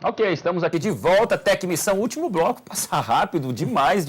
Ok, estamos aqui de volta, Tecmissão, último bloco, passa rápido, demais.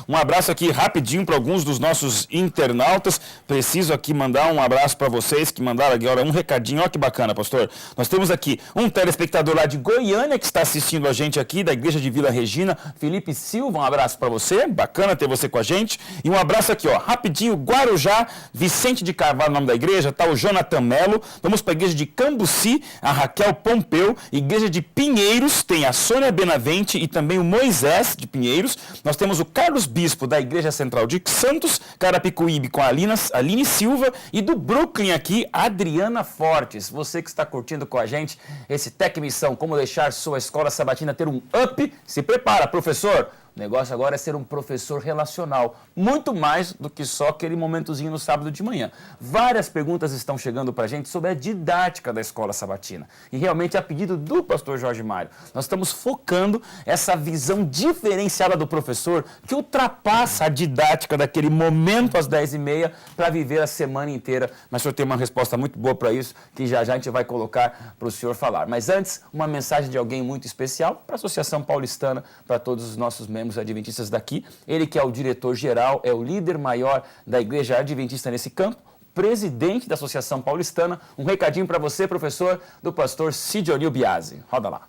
Um abraço aqui rapidinho para alguns dos nossos internautas. Preciso aqui mandar um abraço para vocês que mandaram agora um recadinho. Olha que bacana, pastor. Nós temos aqui um telespectador lá de Goiânia que está assistindo a gente aqui, da Igreja de Vila Regina, Felipe Silva, um abraço para você, bacana ter você com a gente. E um abraço aqui, ó, rapidinho, Guarujá, Vicente de Carvalho, nome da igreja, tá o Jonathan Melo. Vamos para a Igreja de Cambuci, a Raquel Pompeu, Igreja de Pinheiros, tem a Sônia Benavente e também o Moisés de Pinheiros. Nós temos o Carlos Bispo da Igreja Central de Santos, Carapicuíbe com a Aline Silva e do Brooklyn aqui, Adriana Fortes. Você que está curtindo com a gente esse Tecmissão, como deixar sua escola sabatina ter um up, se prepara, professor. O negócio agora é ser um professor relacional, muito mais do que só aquele momentozinho no sábado de manhã. Várias perguntas estão chegando para a gente sobre a didática da escola sabatina. E realmente, a pedido do pastor Jorge Mário, nós estamos focando essa visão diferenciada do professor que ultrapassa a didática daquele momento às 10h30 para viver a semana inteira. Mas o senhor tem uma resposta muito boa para isso, que já a gente vai colocar para o senhor falar. Mas antes, uma mensagem de alguém muito especial para a Associação Paulistana, para todos os nossos membros adventistas daqui. Ele que é o diretor-geral, é o líder maior da Igreja Adventista nesse campo, presidente da Associação Paulistana. Um recadinho para você, professor, do pastor Sidionil Biasi. Roda lá.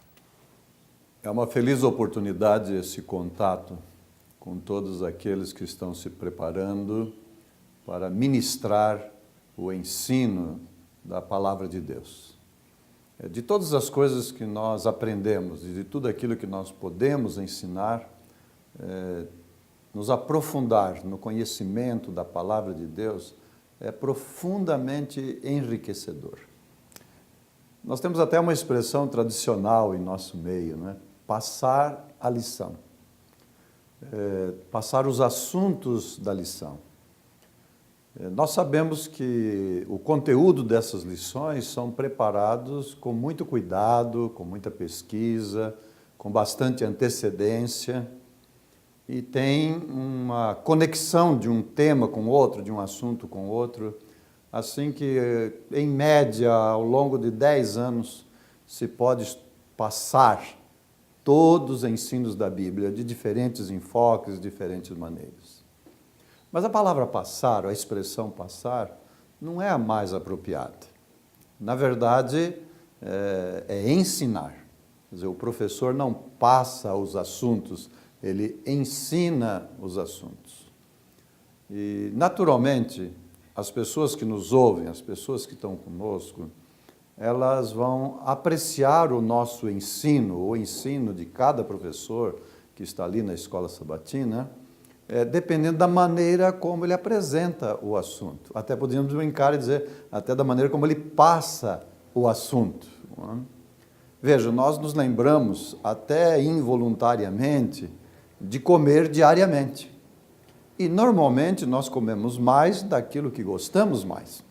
É uma feliz oportunidade esse contato com todos aqueles que estão se preparando para ministrar o ensino da Palavra de Deus. De todas as coisas que nós aprendemos e de tudo aquilo que nós podemos ensinar, nos aprofundar no conhecimento da Palavra de Deus é profundamente enriquecedor. Nós temos até uma expressão tradicional em nosso meio, né? Passar a lição, passar os assuntos da lição. Nós sabemos que o conteúdo dessas lições são preparados com muito cuidado, com muita pesquisa, com bastante antecedência, e tem uma conexão de um tema com outro, de um assunto com outro, assim que, em média, ao longo de 10 anos, se pode passar todos os ensinos da Bíblia, de diferentes enfoques, diferentes maneiras. Mas a palavra passar, a expressão passar, não é a mais apropriada. Na verdade, é ensinar. Quer dizer, o professor não passa os assuntos, ele ensina os assuntos. E, naturalmente, as pessoas que nos ouvem, as pessoas que estão conosco, elas vão apreciar o nosso ensino, o ensino de cada professor que está ali na escola sabatina, dependendo da maneira como ele apresenta o assunto. Até podemos brincar e dizer, até da maneira como ele passa o assunto. Não é? Veja, nós nos lembramos, até involuntariamente, de comer diariamente. E, normalmente, nós comemos mais daquilo que gostamos mais.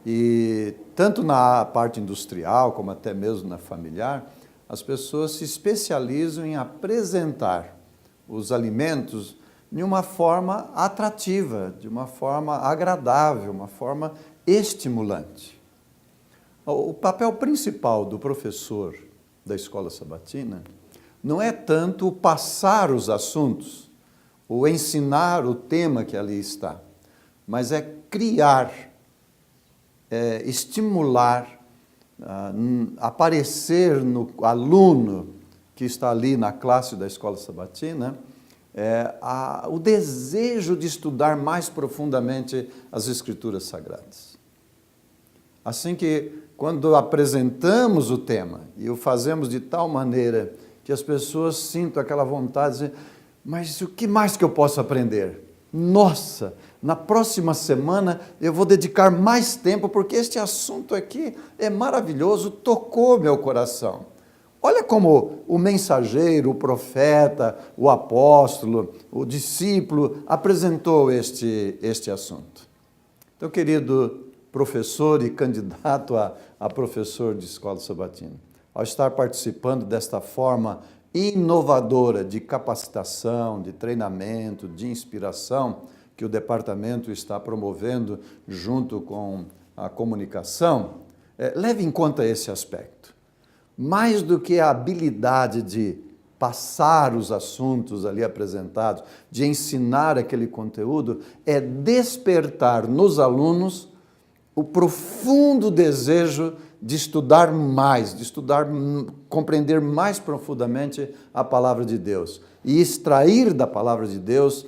E, tanto na parte industrial, como até mesmo na familiar, as pessoas se especializam em apresentar os alimentos de uma forma atrativa, de uma forma agradável, uma forma estimulante. O papel principal do professor da escola sabatina não é tanto passar os assuntos, ou ensinar o tema que ali está, mas é criar, estimular, aparecer no aluno que está ali na classe da escola sabatina, o desejo de estudar mais profundamente as Escrituras Sagradas. Assim que, quando apresentamos o tema e o fazemos de tal maneira que as pessoas sintam aquela vontade de dizer, mas o que mais que eu posso aprender? Nossa, na próxima semana eu vou dedicar mais tempo, porque este assunto aqui é maravilhoso, tocou meu coração. Olha como o mensageiro, o profeta, o apóstolo, o discípulo apresentou este assunto. Então, querido professor e candidato a professor de escola sabatina, ao estar participando desta forma inovadora de capacitação, de treinamento, de inspiração que o departamento está promovendo junto com a comunicação, leve em conta esse aspecto. mais do que a habilidade de passar os assuntos ali apresentados, de ensinar aquele conteúdo, é despertar nos alunos o profundo desejo de estudar mais, de estudar, compreender mais profundamente a palavra de Deus e extrair da palavra de Deus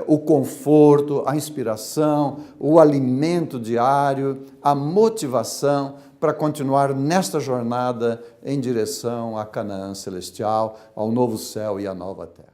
o conforto, a inspiração, o alimento diário, a motivação para continuar nesta jornada em direção à Canaã celestial, ao novo céu e à nova terra.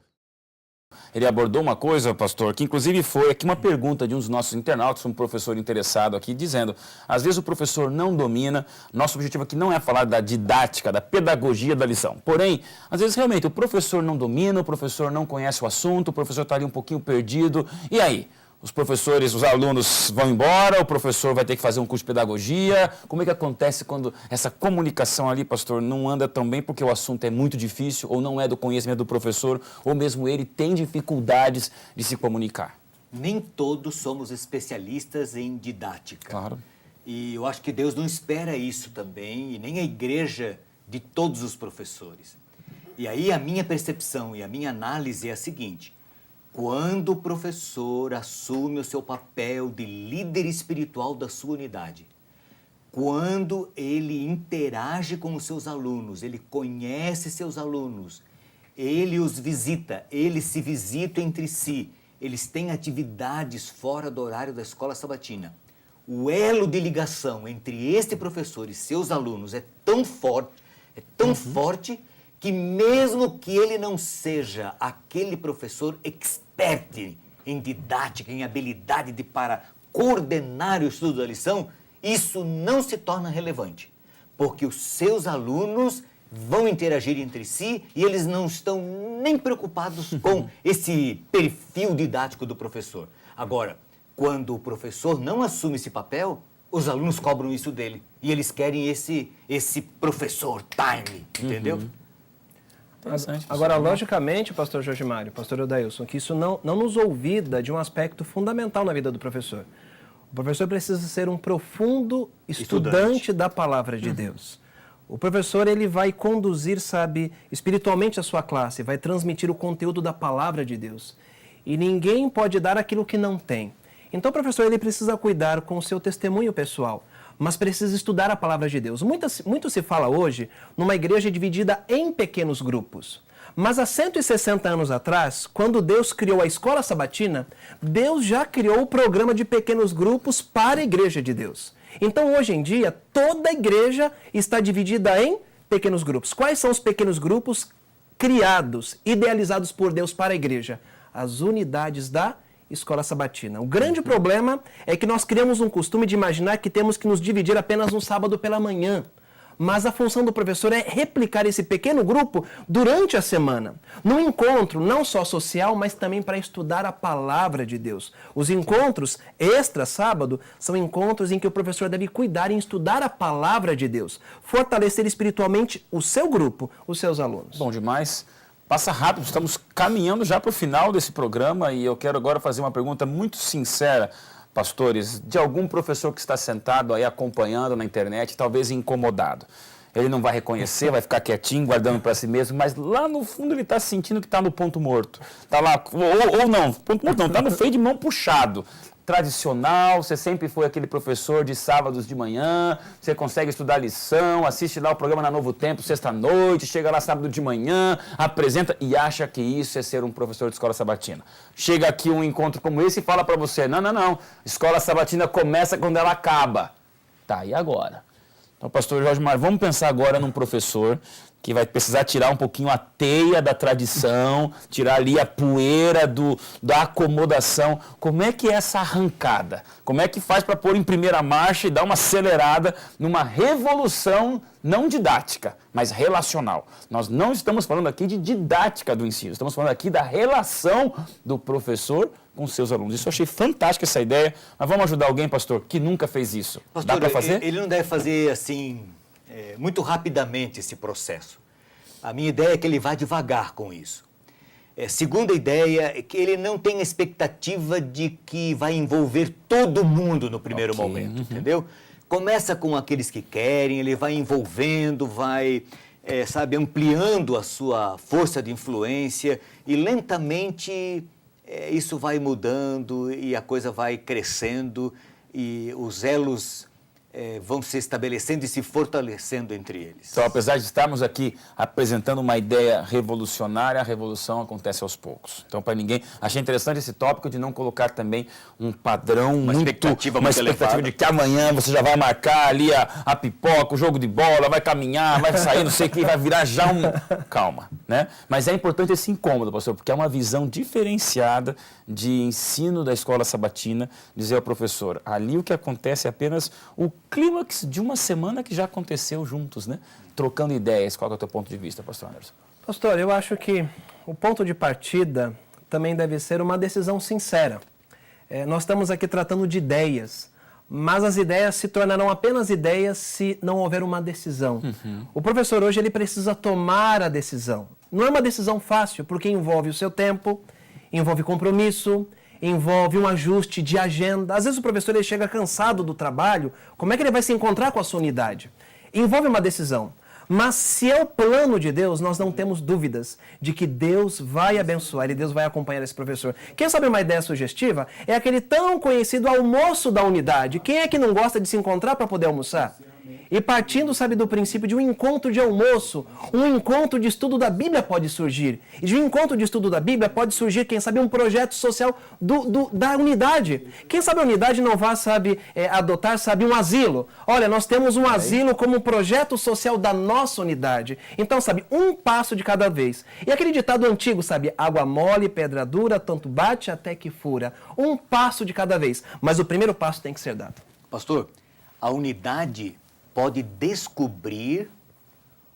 Ele abordou uma coisa, pastor, que inclusive foi aqui uma pergunta de um dos nossos internautas, um professor interessado aqui, dizendo, às vezes o professor não domina, nosso objetivo aqui não é falar da didática, da pedagogia da lição. Porém, às vezes realmente o professor não domina, o professor não conhece o assunto, o professor está ali um pouquinho perdido, e aí? Os professores, os alunos vão embora, o professor vai ter que fazer um curso de pedagogia. Como é que acontece quando essa comunicação ali, pastor, não anda tão bem porque o assunto é muito difícil, ou não é do conhecimento do professor, ou mesmo ele tem dificuldades de se comunicar? Nem todos somos especialistas em didática. Claro. E eu acho que Deus não espera isso também, e nem a igreja de todos os professores. E aí a minha percepção e a minha análise é a seguinte: quando o professor assume o seu papel de líder espiritual da sua unidade, quando ele interage com os seus alunos, ele conhece seus alunos, ele os visita, eles se visitam entre si, eles têm atividades fora do horário da escola sabatina. O elo de ligação entre este professor e seus alunos é tão forte, que mesmo que ele não seja aquele professor expert em didática, em habilidade para coordenar o estudo da lição, isso não se torna relevante, porque os seus alunos vão interagir entre si e eles não estão nem preocupados com esse perfil didático do professor. Agora, quando o professor não assume esse papel, os alunos cobram isso dele e eles querem esse professor time, entendeu? Agora, logicamente, pastor Jorge Mário, pastor Odailson, que isso não nos olvida de um aspecto fundamental na vida do professor. O professor precisa ser um profundo estudante da palavra de Deus. O professor, ele vai conduzir, espiritualmente a sua classe, vai transmitir o conteúdo da palavra de Deus. E ninguém pode dar aquilo que não tem. Então, o professor, ele precisa cuidar com o seu testemunho pessoal, mas precisa estudar a palavra de Deus. Muito se fala hoje numa igreja dividida em pequenos grupos. Mas há 160 anos atrás, quando Deus criou a escola sabatina, Deus já criou o programa de pequenos grupos para a igreja de Deus. Então, hoje em dia, toda a igreja está dividida em pequenos grupos. Quais são os pequenos grupos criados, idealizados por Deus para a igreja? As unidades da escola sabatina. O grande problema é que nós criamos um costume de imaginar que temos que nos dividir apenas no sábado pela manhã. Mas a função do professor é replicar esse pequeno grupo durante a semana. Num encontro não só social, mas também para estudar a palavra de Deus. Os encontros extra sábado são encontros em que o professor deve cuidar em estudar a palavra de Deus, fortalecer espiritualmente o seu grupo, os seus alunos. Bom demais. Passa rápido, estamos caminhando já para o final desse programa e eu quero agora fazer uma pergunta muito sincera, pastores, de algum professor que está sentado aí acompanhando na internet, talvez incomodado. Ele não vai reconhecer, vai ficar quietinho, guardando para si mesmo, mas lá no fundo ele está sentindo que está no ponto morto. Está lá, ou não, ponto morto não, está no freio de mão puxado. Tradicional, você sempre foi aquele professor de sábados de manhã, você consegue estudar lição, assiste lá o programa na Novo Tempo, sexta-noite, chega lá sábado de manhã, apresenta e acha que isso é ser um professor de escola sabatina. Chega aqui um encontro como esse e fala para você, não, escola sabatina começa quando ela acaba. Tá, e agora? Então, pastor Jorge Mário, vamos pensar agora num professor que vai precisar tirar um pouquinho a teia da tradição, tirar ali a poeira da acomodação. Como é que é essa arrancada? Como é que faz para pôr em primeira marcha e dar uma acelerada numa revolução não didática, mas relacional? Nós não estamos falando aqui de didática do ensino, estamos falando aqui da relação do professor com seus alunos. Isso eu achei fantástica essa ideia, mas vamos ajudar alguém, pastor, que nunca fez isso. Pastor, dá para fazer? Ele não deve fazer assim, muito rapidamente esse processo. A minha ideia é que ele vá devagar com isso. Segunda ideia é que ele não tem a expectativa de que vai envolver todo mundo no primeiro momento, entendeu? Começa com aqueles que querem, ele vai envolvendo, vai sabe, ampliando a sua força de influência e lentamente isso vai mudando e a coisa vai crescendo e os elos vão se estabelecendo e se fortalecendo entre eles. Então, apesar de estarmos aqui apresentando uma ideia revolucionária, a revolução acontece aos poucos. Então, para ninguém... Achei interessante esse tópico de não colocar também um padrão uma expectativa de que amanhã você já vai marcar ali a pipoca, o jogo de bola, vai caminhar, vai sair, não sei o que, vai virar já um... Calma, né? Mas é importante esse incômodo, pastor, porque é uma visão diferenciada de ensino da escola sabatina, dizer ao professor, ali o que acontece é apenas o clímax de uma semana que já aconteceu juntos, né? Trocando ideias. Qual é o teu ponto de vista, pastor Anderson? Pastor, eu acho que o ponto de partida também deve ser uma decisão sincera. Nós estamos aqui tratando de ideias, mas as ideias se tornarão apenas ideias se não houver uma decisão. O professor hoje ele precisa tomar a decisão. Não é uma decisão fácil, porque envolve o seu tempo, envolve compromisso, envolve um ajuste de agenda. Às vezes o professor ele chega cansado do trabalho, como é que ele vai se encontrar com a sua unidade? Envolve uma decisão. Mas se é o plano de Deus, nós não temos dúvidas de que Deus vai abençoar e Deus vai acompanhar esse professor. Quem sabe uma ideia sugestiva é aquele tão conhecido almoço da unidade. Quem é que não gosta de se encontrar para poder almoçar? E partindo, sabe, do princípio de um encontro de almoço, um encontro de estudo da Bíblia pode surgir. E de um encontro de estudo da Bíblia pode surgir, quem sabe, um projeto social da unidade. Quem sabe a unidade não vai, sabe, adotar, sabe, um asilo. Olha, nós temos um asilo como projeto social da nossa unidade. Então, sabe, um passo de cada vez. E aquele ditado antigo, sabe, água mole, pedra dura, tanto bate até que fura. Um passo de cada vez. Mas o primeiro passo tem que ser dado. Pastor, a unidade pode descobrir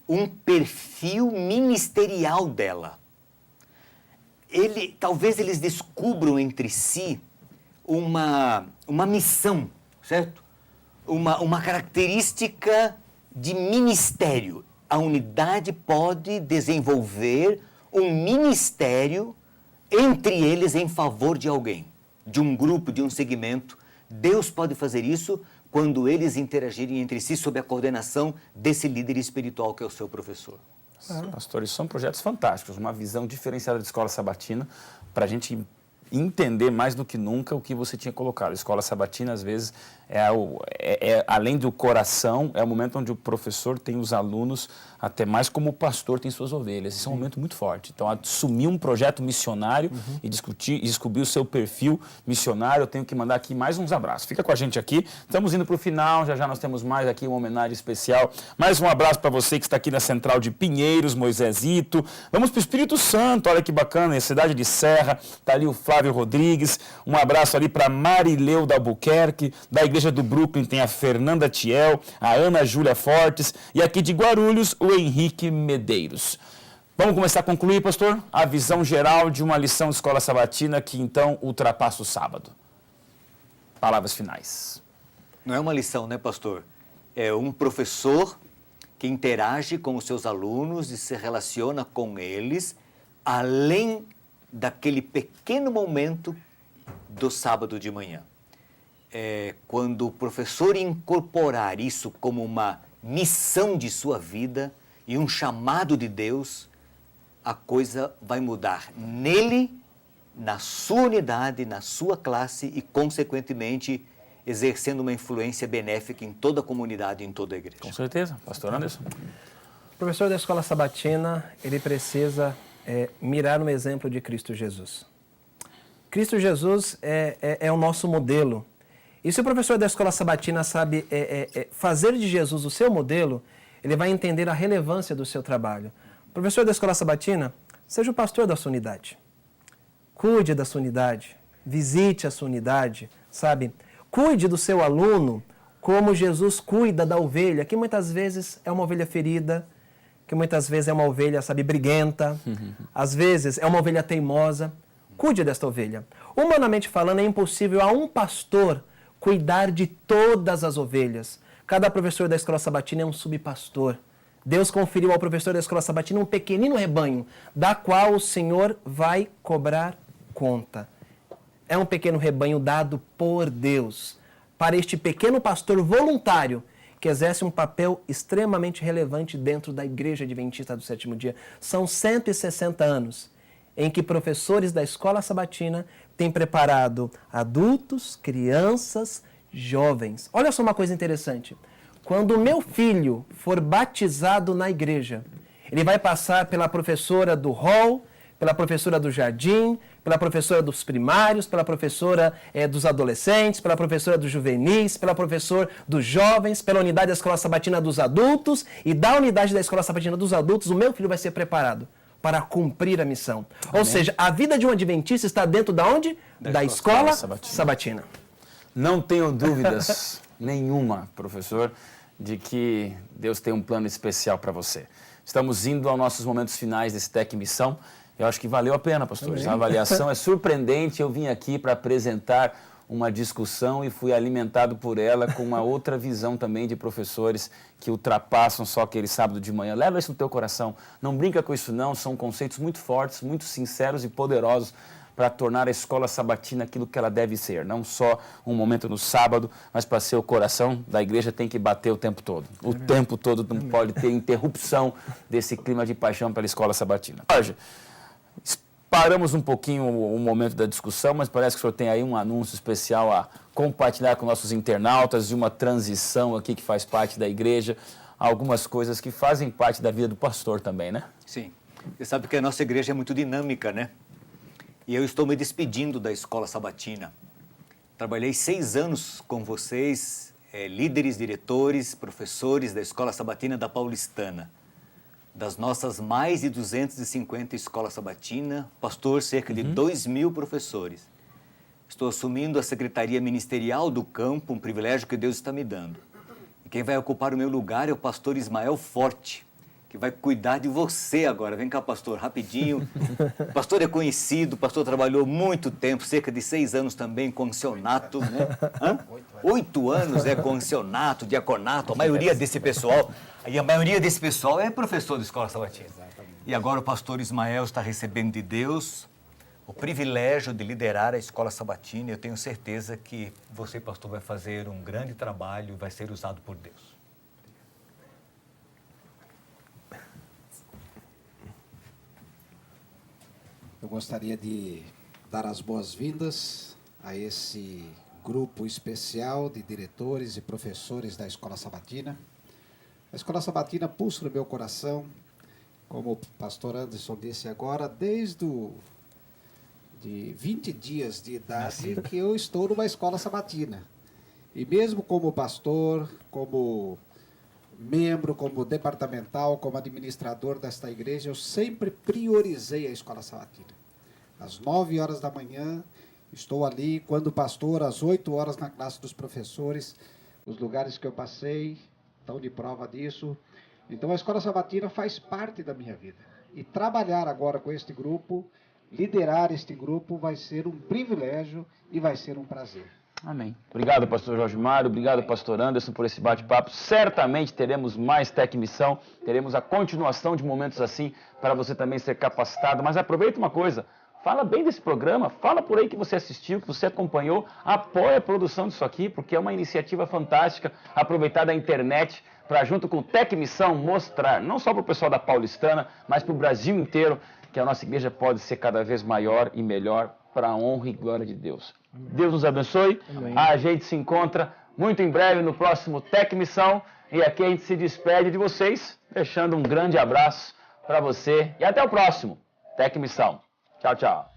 um perfil ministerial dela. Talvez eles descubram entre si uma missão, certo? Uma característica de ministério. A unidade pode desenvolver um ministério entre eles em favor de alguém, de um grupo, de um segmento. Deus pode fazer isso quando eles interagirem entre si sob a coordenação desse líder espiritual que é o seu professor. Pastores, são projetos fantásticos, uma visão diferenciada de escola sabatina para a gente entender mais do que nunca o que você tinha colocado. A escola sabatina, às vezes, além do coração, é o momento onde o professor tem os alunos, até mais como o pastor tem suas ovelhas. Isso é um momento muito forte. Então, assumir um projeto missionário e descobrir o seu perfil missionário, eu tenho que mandar aqui mais uns abraços. Fica com a gente aqui. Estamos indo para o final, já nós temos mais aqui uma homenagem especial. Mais um abraço para você que está aqui na Central de Pinheiros, Moisésito. Vamos para o Espírito Santo, olha que bacana, cidade de Serra, está ali o Flávio Rodrigues. Um abraço ali para Marileu da Albuquerque, da Igreja do Brooklyn tem a Fernanda Tiel, a Ana Júlia Fortes e aqui de Guarulhos, o Henrique Medeiros. Vamos começar a concluir, pastor? A visão geral de uma lição de escola sabatina que então ultrapassa o sábado. Palavras finais. Não é uma lição, né, pastor? É um professor que interage com os seus alunos e se relaciona com eles além daquele pequeno momento do sábado de manhã. Quando o professor incorporar isso como uma missão de sua vida e um chamado de Deus, a coisa vai mudar nele, na sua unidade, na sua classe e, consequentemente, exercendo uma influência benéfica em toda a comunidade, em toda a igreja. Com certeza. Pastor Anderson. O professor da escola sabatina, ele precisa mirar no exemplo de Cristo Jesus. Cristo Jesus é o nosso modelo. E se o professor da escola sabatina sabe fazer de Jesus o seu modelo, ele vai entender a relevância do seu trabalho. Professor da escola sabatina, seja o pastor da sua unidade. Cuide da sua unidade, visite a sua unidade, sabe? Cuide do seu aluno como Jesus cuida da ovelha, que muitas vezes é uma ovelha ferida, que muitas vezes é uma ovelha, sabe, briguenta, às vezes é uma ovelha teimosa. Cuide desta ovelha. Humanamente falando, é impossível a um pastor cuidar de todas as ovelhas. Cada professor da escola sabatina é um subpastor. Deus conferiu ao professor da escola sabatina um pequenino rebanho, da qual o Senhor vai cobrar conta. É um pequeno rebanho dado por Deus para este pequeno pastor voluntário que exerce um papel extremamente relevante dentro da Igreja Adventista do Sétimo Dia. São 160 anos em que professores da Escola Sabatina têm preparado adultos, crianças, jovens. Olha só uma coisa interessante. Quando o meu filho for batizado na igreja, ele vai passar pela professora do hall, pela professora do jardim, pela professora dos primários, pela professora dos adolescentes, pela professora dos juvenis, pela professora dos jovens, pela unidade da Escola Sabatina dos adultos, e da unidade da Escola Sabatina dos adultos, o meu filho vai ser preparado para cumprir a missão. Amém. Ou seja, a vida de um adventista está dentro da onde? Da Escola Sabatina. Não tenho dúvidas nenhuma, professor, de que Deus tem um plano especial para você. Estamos indo aos nossos momentos finais desse Tec Missão. Eu acho que valeu a pena, pastores. A avaliação é surpreendente. Eu vim aqui para apresentar uma discussão e fui alimentado por ela com uma outra visão também de professores que ultrapassam só aquele sábado de manhã. Leva isso no teu coração. Não brinca com isso não. São conceitos muito fortes, muito sinceros e poderosos para tornar a Escola Sabatina aquilo que ela deve ser. Não só um momento no sábado, mas para ser o coração da igreja tem que bater o tempo todo. O tempo todo não pode ter interrupção desse clima de paixão pela Escola Sabatina. Jorge, paramos um pouquinho o momento da discussão, mas parece que o senhor tem aí um anúncio especial a compartilhar com nossos internautas de uma transição aqui que faz parte da igreja, algumas coisas que fazem parte da vida do pastor também, né? Sim. Você sabe que a nossa igreja é muito dinâmica, né? E eu estou me despedindo da Escola Sabatina. Trabalhei 6 anos com vocês, líderes, diretores, professores da Escola Sabatina da Paulistana. Das nossas mais de 250 escolas sabatina, pastor, cerca de 2.000 professores. Estou assumindo a secretaria ministerial do campo, um privilégio que Deus está me dando. E quem vai ocupar o meu lugar é o pastor Ismael Forte, que vai cuidar de você agora. Vem cá, pastor, rapidinho. O pastor é conhecido, o pastor trabalhou muito tempo, cerca de 6 anos também com ancianato, né? 8 anos com ancianato, diaconato, a maioria desse pessoal é professor de escola sabatina. E agora o pastor Ismael está recebendo de Deus o privilégio de liderar a escola sabatina, e eu tenho certeza que você, pastor, vai fazer um grande trabalho e vai ser usado por Deus. Eu gostaria de dar as boas-vindas a esse grupo especial de diretores e professores da Escola Sabatina. A Escola Sabatina pulsa no meu coração, como o pastor Anderson disse agora, desde de 20 dias de idade que eu estou numa Escola Sabatina. E mesmo como pastor, como membro, como departamental, como administrador desta igreja, eu sempre priorizei a Escola Sabatina. Às 9 horas da manhã, estou ali, quando pastor, às 8 horas na classe dos professores. Os lugares que eu passei estão de prova disso. Então, a Escola Sabatina faz parte da minha vida. E trabalhar agora com este grupo, liderar este grupo, vai ser um privilégio e vai ser um prazer. Amém. Obrigado, pastor Jorge Mário, obrigado, pastor Anderson, por esse bate-papo. Certamente teremos mais Tec Missão, teremos a continuação de momentos assim, para você também ser capacitado. Mas aproveita uma coisa, fala bem desse programa, fala por aí que você assistiu, que você acompanhou, apoia a produção disso aqui, porque é uma iniciativa fantástica, aproveitar da internet para, junto com o Tec Missão, mostrar, não só para o pessoal da Paulistana, mas para o Brasil inteiro, que a nossa igreja pode ser cada vez maior e melhor para a honra e glória de Deus. Amém. Deus nos abençoe. Amém. A gente se encontra muito em breve no próximo Tec Missão. E aqui a gente se despede de vocês, deixando um grande abraço para você. E até o próximo Tec Missão. Tchau, tchau.